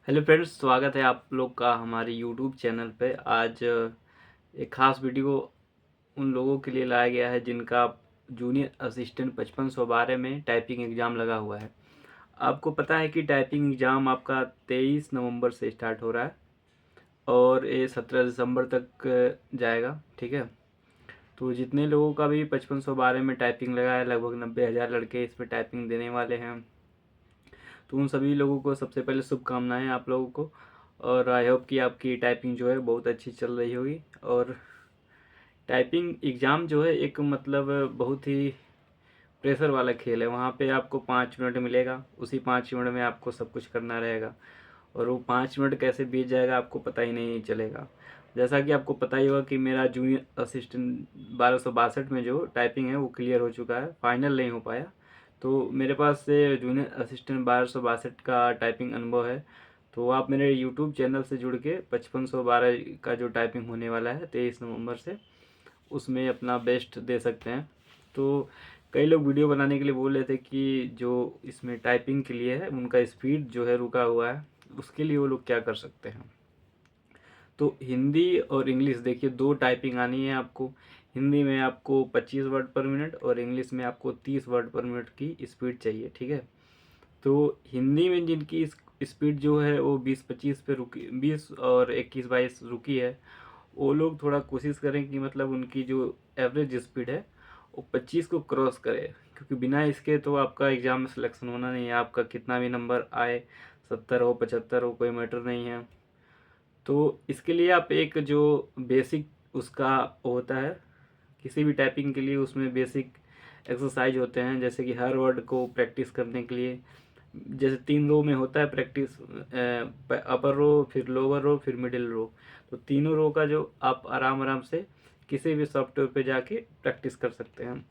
Hello friends, स्वागत है आप लोग का हमारे यूट्यूब चैनल पे। आज एक ख़ास वीडियो उन लोगों के लिए लाया गया है जिनका जूनियर असिस्टेंट 5512 में टाइपिंग एग्ज़ाम लगा हुआ है। आपको पता है कि टाइपिंग एग्ज़ाम आपका 23 नवंबर से स्टार्ट हो रहा है और ये 17 दिसंबर तक जाएगा। ठीक है, तो जितने लोगों का भी 5512 में टाइपिंग लगा है, लगभग 90,000 लड़के इस पर टाइपिंग देने वाले हैं। तो उन सभी लोगों को सबसे पहले शुभकामनाएं आप लोगों को। और आई होप कि आपकी टाइपिंग जो है बहुत अच्छी चल रही होगी। और टाइपिंग एग्ज़ाम जो है एक मतलब बहुत ही प्रेशर वाला खेल है। वहाँ पे आपको 5 मिनट मिलेगा, उसी 5 मिनट में आपको सब कुछ करना रहेगा और वो 5 मिनट कैसे बीत जाएगा आपको पता ही नहीं चलेगा। जैसा कि आपको पता ही होगा कि मेरा जूनियर असिस्टेंट 1262 में जो टाइपिंग है वो क्लियर हो चुका है, फाइनल नहीं हो पाया। तो मेरे पास से जूनियर असिस्टेंट 1262 का टाइपिंग अनुभव है। तो आप मेरे यूट्यूब चैनल से जुड़ के 5512 का जो टाइपिंग होने वाला है 23 नवंबर से, उसमें अपना बेस्ट दे सकते हैं। तो कई लोग वीडियो बनाने के लिए बोल रहे थे कि जो इसमें टाइपिंग के लिए है उनका स्पीड जो है रुका हुआ है, उसके लिए वो लोग क्या कर सकते हैं। तो हिंदी और इंग्लिश देखिए, दो टाइपिंग आनी है आपको। हिंदी में आपको 25 वर्ड पर मिनट और इंग्लिश में आपको 30 वर्ड पर मिनट की स्पीड चाहिए। ठीक है, तो हिंदी में जिनकी स्पीड जो है वो 20-25 पे रुकी, 20 और 21-22 रुकी है, वो लोग थोड़ा कोशिश करें कि मतलब उनकी जो एवरेज स्पीड है वो 25 को क्रॉस करे। क्योंकि बिना इसके तो आपका एग्ज़ाम में सिलेक्शन होना नहीं है। आपका कितना भी नंबर आए, 70 हो 75 हो, कोई मैटर नहीं है। तो इसके लिए आप एक जो बेसिक उसका होता है, किसी भी टाइपिंग के लिए उसमें बेसिक एक्सरसाइज होते हैं। जैसे कि हर वर्ड को प्रैक्टिस करने के लिए, जैसे 3 रो में होता है प्रैक्टिस, अपर रो, फिर लोअर रो, फिर मिडिल रो। तो तीनों रो का जो आप आराम आराम से किसी भी सॉफ्टवेयर पे जाके प्रैक्टिस कर सकते हैं।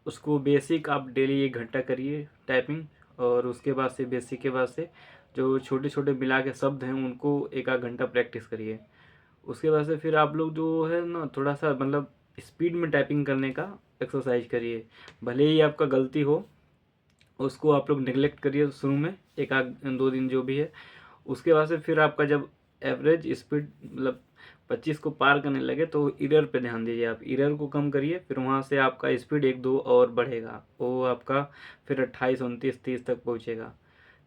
उसको बेसिक आप डेली 1 घंटा करिए टाइपिंग। और उसके बाद से बेसिक के बाद से जो छोटे छोटे मिला के शब्द हैं उनको 1 आध घंटा प्रैक्टिस करिए। उसके बाद से फिर आप लोग जो है ना, थोड़ा सा मतलब स्पीड में टाइपिंग करने का एक्सरसाइज करिए। भले ही आपका गलती हो, उसको आप लोग निगलेक्ट करिए शुरू में 1 आध 2 दिन जो भी है। उसके बाद से फिर आपका जब एवरेज स्पीड मतलब 25 को पार करने लगे तो इरर पे ध्यान दीजिए। आप इरर को कम करिए, फिर वहाँ से आपका स्पीड 1-2 और बढ़ेगा, वो आपका फिर 28, 29, 30 तक पहुँचेगा।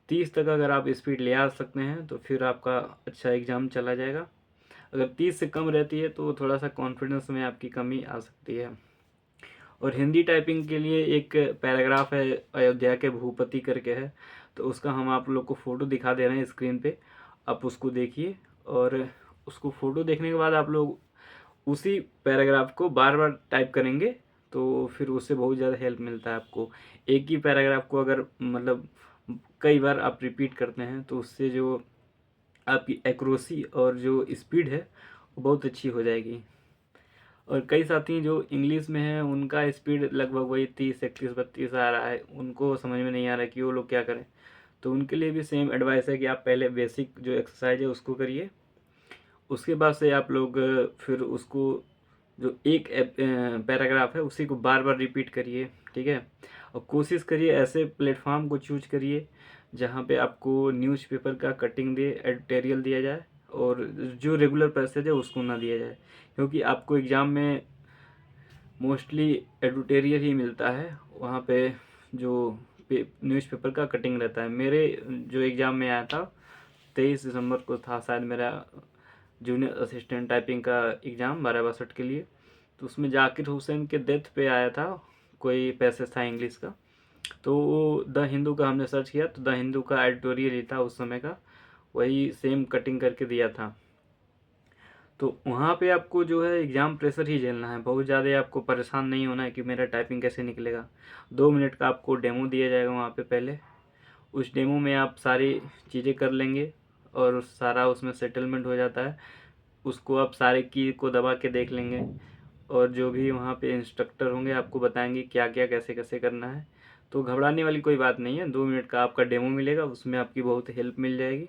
30 तक अगर आप स्पीड ले आ सकते हैं तो फिर आपका अच्छा एग्ज़ाम चला जाएगा। अगर 30 से कम रहती है तो थोड़ा सा कॉन्फिडेंस में आपकी कमी आ सकती है। और हिंदी टाइपिंग के लिए एक पैराग्राफ है, अयोध्या के भूपति करके है। तो उसका हम आप लोग को फ़ोटो दिखा दे रहे हैं स्क्रीन पे, आप उसको देखिए। और उसको फ़ोटो देखने के बाद आप लोग उसी पैराग्राफ को बार बार टाइप करेंगे तो फिर उससे बहुत ज़्यादा हेल्प मिलता है आपको। एक ही पैराग्राफ को अगर मतलब कई बार आप रिपीट करते हैं तो उससे जो आपकी एक्यूरेसी और जो स्पीड है वो बहुत अच्छी हो जाएगी। और कई साथी जो इंग्लिश में हैं उनका स्पीड लगभग वही 30, 31, 32 आ रहा है, उनको समझ में नहीं आ रहा है कि वो लोग क्या करें। तो उनके लिए भी सेम एडवाइस है कि आप पहले बेसिक जो एक्सरसाइज है उसको करिए। उसके बाद से आप लोग फिर उसको जो एक पैराग्राफ है उसी को बार बार रिपीट करिए। ठीक है, और कोशिश करिए ऐसे प्लेटफॉर्म को चूज करिए जहाँ पे आपको न्यूज़पेपर का कटिंग दे, एडिटोरियल दिया जाए, और जो रेगुलर पैसेज है उसको ना दिया जाए। क्योंकि आपको एग्ज़ाम में मोस्टली एडिटोरियल ही मिलता है, वहाँ पे जो न्यूज़पेपर का कटिंग रहता है। मेरे जो एग्ज़ाम में आया था 23 दिसंबर को था शायद मेरा जूनियर असिस्टेंट टाइपिंग का एग्ज़ाम 1262 के लिए। तो उसमें जाकिर हुसैन के डेथ पे आया था, कोई पैसेज था इंग्लिश का। तो वो द हिंदू का हमने सर्च किया तो द हिंदू का एडिटोरियल ही था उस समय का, वही सेम कटिंग करके दिया था। तो वहाँ पे आपको जो है एग्ज़ाम प्रेशर ही झेलना है, बहुत ज़्यादा आपको परेशान नहीं होना है कि मेरा टाइपिंग कैसे निकलेगा। 2 मिनट का आपको डेमो दिया जाएगा वहाँ पे पहले। उस डेमो में आप सारी चीज़ें कर लेंगे और सारा उसमें सेटलमेंट हो जाता है। उसको आप सारे की को दबा के देख लेंगे और जो भी वहाँ पे इंस्ट्रक्टर होंगे आपको बताएंगे क्या क्या कैसे कैसे करना है। तो घबराने वाली कोई बात नहीं है, 2 मिनट का आपका डेमो मिलेगा, उसमें आपकी बहुत हेल्प मिल जाएगी।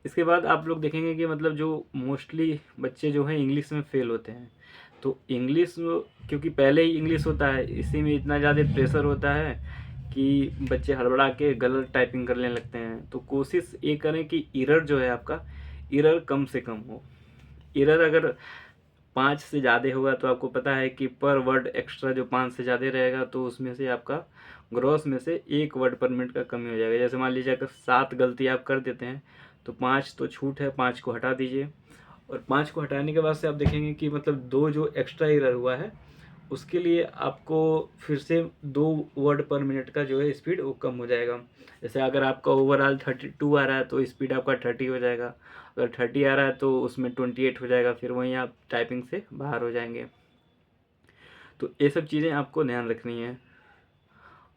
इसके बाद आप लोग देखेंगे कि मतलब जो मोस्टली बच्चे जो हैं इंग्लिश में फ़ेल होते हैं। तो इंग्लिश क्योंकि पहले ही इंग्लिश होता है, इसी में इतना ज़्यादा प्रेशर होता है कि बच्चे हड़बड़ा के गलत टाइपिंग करने लगते हैं। तो कोशिश ये करें कि एरर जो है आपका, एरर कम से कम हो। एरर अगर 5 से ज़्यादा होगा तो आपको पता है कि पर वर्ड एक्स्ट्रा जो 5 से ज़्यादा रहेगा तो उसमें से आपका ग्रॉस में से 1 वर्ड पर मिनट का कमी हो जाएगा। जैसे मान लीजिए अगर 7 गलती आप कर देते हैं तो 5 तो छूट है, 5 को हटा दीजिए। और 5 को हटाने के बाद से आप देखेंगे कि मतलब 2 जो एक्स्ट्रा एरर हुआ है उसके लिए आपको फिर से 2 वर्ड पर मिनट का जो है स्पीड वो कम हो जाएगा। जैसे अगर आपका ओवरऑल 32 आ रहा है तो स्पीड आपका 30 हो जाएगा, अगर 30 आ रहा है तो उसमें 28 हो जाएगा, फिर वहीं आप टाइपिंग से बाहर हो जाएंगे। तो ये सब चीज़ें आपको ध्यान रखनी है।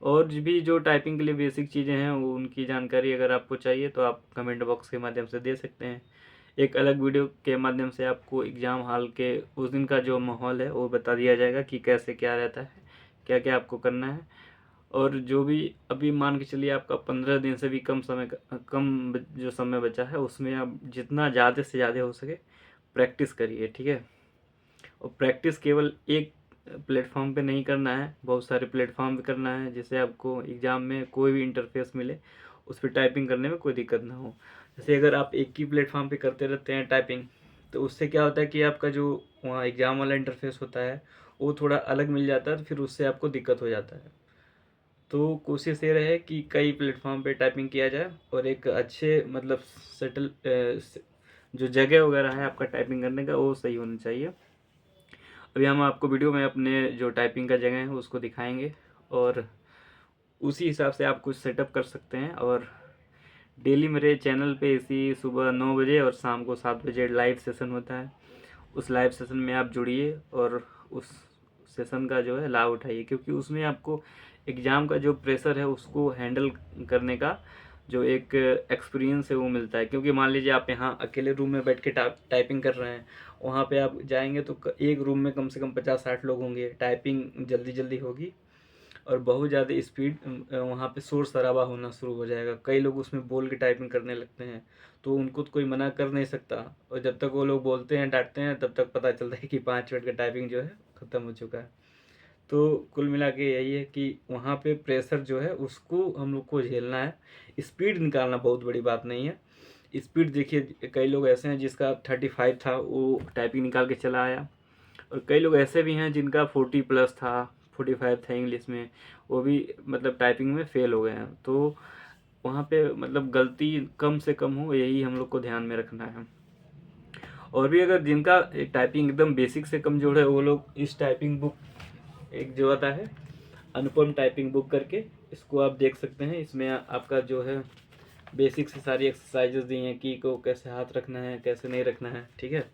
और भी जो टाइपिंग के लिए बेसिक चीज़ें हैं वो उनकी जानकारी अगर आपको चाहिए तो आप कमेंट बॉक्स के माध्यम से दे सकते हैं। एक अलग वीडियो के माध्यम से आपको एग्ज़ाम हॉल के उस दिन का जो माहौल है वो बता दिया जाएगा कि कैसे क्या रहता है, क्या क्या आपको करना है। और जो भी अभी मान के चलिए आपका 15 दिन से भी कम जो समय बचा है उसमें आप जितना ज़्यादा से ज़्यादा हो सके प्रैक्टिस करिए, ठीक है। और प्रैक्टिस केवल एक प्लेटफॉर्म पे नहीं करना है, बहुत सारे प्लेटफॉर्म पे करना है, जिससे आपको एग्ज़ाम में कोई भी इंटरफेस मिले उस पर टाइपिंग करने में कोई दिक्कत ना हो। जैसे अगर आप एक ही प्लेटफॉर्म पे करते रहते हैं टाइपिंग तो उससे क्या होता है कि आपका जो वहाँ एग्ज़ाम वाला इंटरफेस होता है वो थोड़ा अलग मिल जाता है, तो फिर उससे आपको दिक्कत हो जाता है। तो कोशिश ये रहे कि कई प्लेटफॉर्म पे टाइपिंग किया जाए और एक अच्छे मतलब सेटल जो जगह वगैरह है आपका टाइपिंग करने का वो सही होना चाहिए। अभी हम आपको वीडियो में अपने जो टाइपिंग का जगह है उसको दिखाएंगे और उसी हिसाब से आप कुछ सेटअप कर सकते हैं। और डेली मेरे चैनल पे इसी सुबह 9 बजे और शाम को 7 बजे लाइव सेशन होता है। उस लाइव सेशन में आप जुड़िए और उस सेशन का जो है लाभ उठाइए, क्योंकि उसमें आपको एग्ज़ाम का जो प्रेशर है उसको हैंडल करने का जो एक एक्सपीरियंस है वो मिलता है। क्योंकि मान लीजिए आप यहाँ अकेले रूम में बैठ के टाइपिंग कर रहे हैं, वहाँ पे आप जाएंगे तो एक रूम में कम से कम 50-60 लोग होंगे, टाइपिंग जल्दी जल्दी होगी और बहुत ज़्यादा स्पीड वहाँ पे शोर शराबा होना शुरू हो जाएगा। कई लोग उसमें बोल के टाइपिंग करने लगते हैं तो उनको तो कोई मना कर नहीं सकता, और जब तक वो लोग बोलते हैं डांटते हैं तब तक पता चलता है कि 5 मिनट का टाइपिंग जो है ख़त्म हो चुका है। तो कुल मिला के यही है कि वहाँ पे प्रेशर जो है उसको हम लोग को झेलना है। स्पीड निकालना बहुत बड़ी बात नहीं है। स्पीड देखिए कई लोग ऐसे हैं जिसका 35 था वो टाइपिंग निकाल के चला आया, और कई लोग ऐसे भी हैं जिनका 40+ था, 45 था इंग्लिश में, वो भी मतलब टाइपिंग में फेल हो गए हैं। तो वहाँ पे मतलब गलती कम से कम हो यही हम लोग को ध्यान में रखना है। और भी अगर जिनका टाइपिंग एकदम बेसिक से कमज़ोर है वो लोग इस टाइपिंग बुक एक जो आता है अनुपम टाइपिंग बुक करके, इसको आप देख सकते हैं। इसमें आपका जो है बेसिक से सारी एक्सरसाइजेस दी हैं कि को कैसे हाथ रखना है कैसे नहीं रखना है, ठीक है।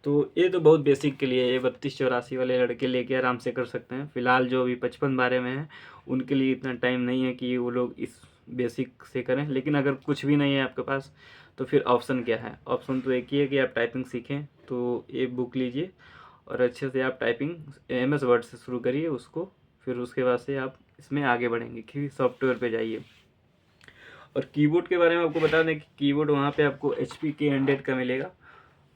तो ये तो बहुत बेसिक के लिए, ये 32-84 वाले लड़के लेके आराम से कर सकते हैं। फ़िलहाल जो अभी 55 बारे में है उनके लिए इतना टाइम नहीं है कि वो लोग इस बेसिक से करें। लेकिन अगर कुछ भी नहीं है आपके पास तो फिर ऑप्शन क्या है, ऑप्शन तो एक ही है कि आप टाइपिंग सीखें। तो ये बुक लीजिए और अच्छे से आप टाइपिंग MS वर्ड से शुरू करिए उसको, फिर उसके बाद से आप इसमें आगे बढ़ेंगे कि सॉफ्टवेयर पे जाइए। और कीबोर्ड के बारे में आपको बता दें कि कीबोर्ड वहाँ पे आपको HP K100 का मिलेगा,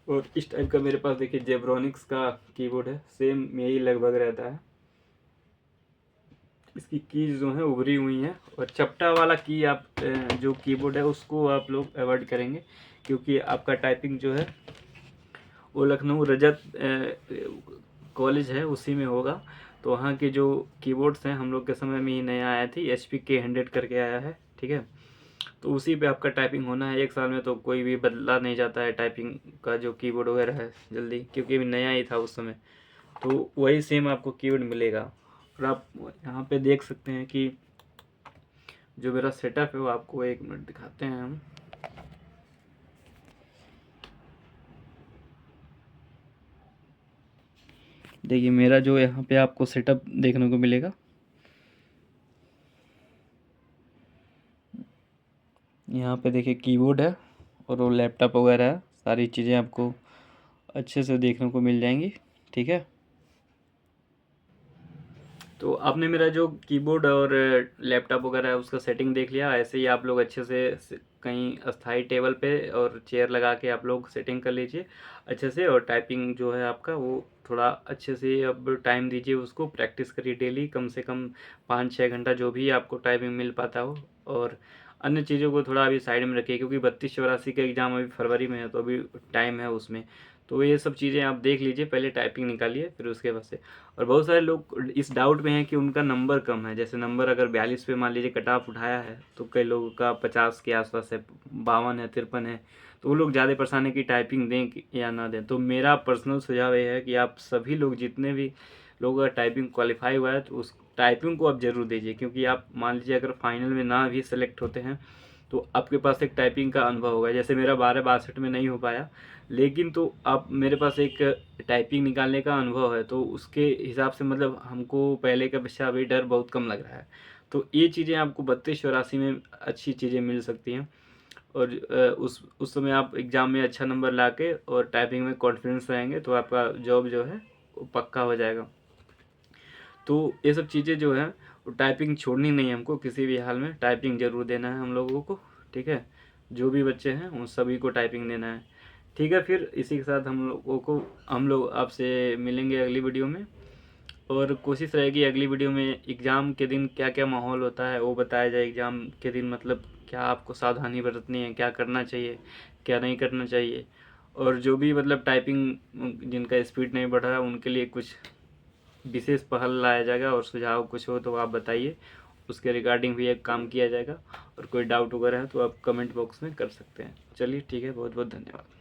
और इस टाइप का मेरे पास देखिए जेब्रॉनिक्स का कीबोर्ड है, सेम यही लगभग रहता है। इसकी कीज जो है उभरी हुई हैं, और चपटा वाला की आप जो कीबोर्ड है उसको आप लोग अवॉइड करेंगे, क्योंकि आपका टाइपिंग जो है वो लखनऊ रजत कॉलेज है उसी में होगा। तो वहाँ के जो कीबोर्ड्स हैं हम लोग के समय में ही नया आया थी, HP K100 करके आया है, ठीक है। तो उसी पे आपका टाइपिंग होना है। 1 साल में तो कोई भी बदला नहीं जाता है टाइपिंग का जो कीबोर्ड वगैरह है जल्दी, क्योंकि अभी नया ही था उस समय। तो वही सेम आपको कीबोर्ड मिलेगा। और आप यहाँ पे देख सकते हैं कि जो मेरा सेटअप है वो आपको 1 मिनट दिखाते हैं हम। देखिए मेरा जो यहाँ पे आपको सेटअप देखने को मिलेगा, यहाँ पे देखिए कीबोर्ड है और वो लैपटॉप वगैरह है, सारी चीज़ें आपको अच्छे से देखने को मिल जाएंगी, ठीक है। तो आपने मेरा जो कीबोर्ड और लैपटॉप वगैरह है उसका सेटिंग देख लिया। ऐसे ही आप लोग अच्छे से कहीं अस्थाई टेबल पे और चेयर लगा के आप लोग सेटिंग कर लीजिए अच्छे से, और टाइपिंग जो है आपका वो थोड़ा अच्छे से अब टाइम दीजिए उसको, प्रैक्टिस करिए डेली कम से कम 5-6 घंटा जो भी आपको टाइमिंग मिल पाता हो। और अन्य चीज़ों को थोड़ा अभी साइड में रखिए, क्योंकि 32-84 का एग्ज़ाम अभी फरवरी में है, तो अभी टाइम है उसमें। तो ये सब चीज़ें आप देख लीजिए, पहले टाइपिंग निकालिए फिर उसके बाद से। और बहुत सारे लोग इस डाउट में हैं कि उनका नंबर कम है, जैसे नंबर अगर 42 पे मान लीजिए कट ऑफ उठाया है, तो कई लोगों का 50 के आसपास है, 52 है, 53 है, तो वो लोग ज़्यादा परेशान है कि टाइपिंग दें या ना दें। तो मेरा पर्सनल सुझाव ये है कि आप सभी लोग, जितने भी लोगों का टाइपिंग क्वालिफाई हुआ है, तो उस टाइपिंग को आप ज़रूर दीजिए, क्योंकि आप मान लीजिए अगर फाइनल में ना भी सेलेक्ट होते हैं तो आपके पास एक टाइपिंग का अनुभव होगा। जैसे मेरा 12-62 में नहीं हो पाया, लेकिन तो अब मेरे पास एक टाइपिंग निकालने का अनुभव है, तो उसके हिसाब से मतलब हमको पहले का अपेक्षा अभी डर बहुत कम लग रहा है। तो ये चीज़ें आपको 32-84 में अच्छी चीज़ें मिल सकती हैं। और उस समय आप एग्ज़ाम में अच्छा नंबर लाके और टाइपिंग में कॉन्फिडेंस रहेंगे, तो आपका जॉब जो है वो पक्का हो जाएगा। तो ये सब चीज़ें जो है वो टाइपिंग छोड़नी नहीं है हमको, किसी भी हाल में टाइपिंग ज़रूर देना है हम लोगों को, ठीक है। जो भी बच्चे हैं उन सभी को टाइपिंग देना है, ठीक है। फिर इसी के साथ हम लोग आपसे मिलेंगे अगली वीडियो में। और कोशिश रहेगी अगली वीडियो में एग्ज़ाम के दिन क्या क्या माहौल होता है वो बताया जाए। एग्ज़ाम के दिन मतलब क्या आपको सावधानी बरतनी है, क्या करना चाहिए, क्या नहीं करना चाहिए। और जो भी मतलब टाइपिंग जिनका स्पीड नहीं बढ़ रहा है उनके लिए कुछ विशेष पहल लाया जाएगा, और सुझाव कुछ हो तो आप बताइए, उसके रिगार्डिंग भी एक काम किया जाएगा। और कोई डाउट वगैरह है तो आप कमेंट बॉक्स में कर सकते हैं। चलिए ठीक है, बहुत बहुत धन्यवाद।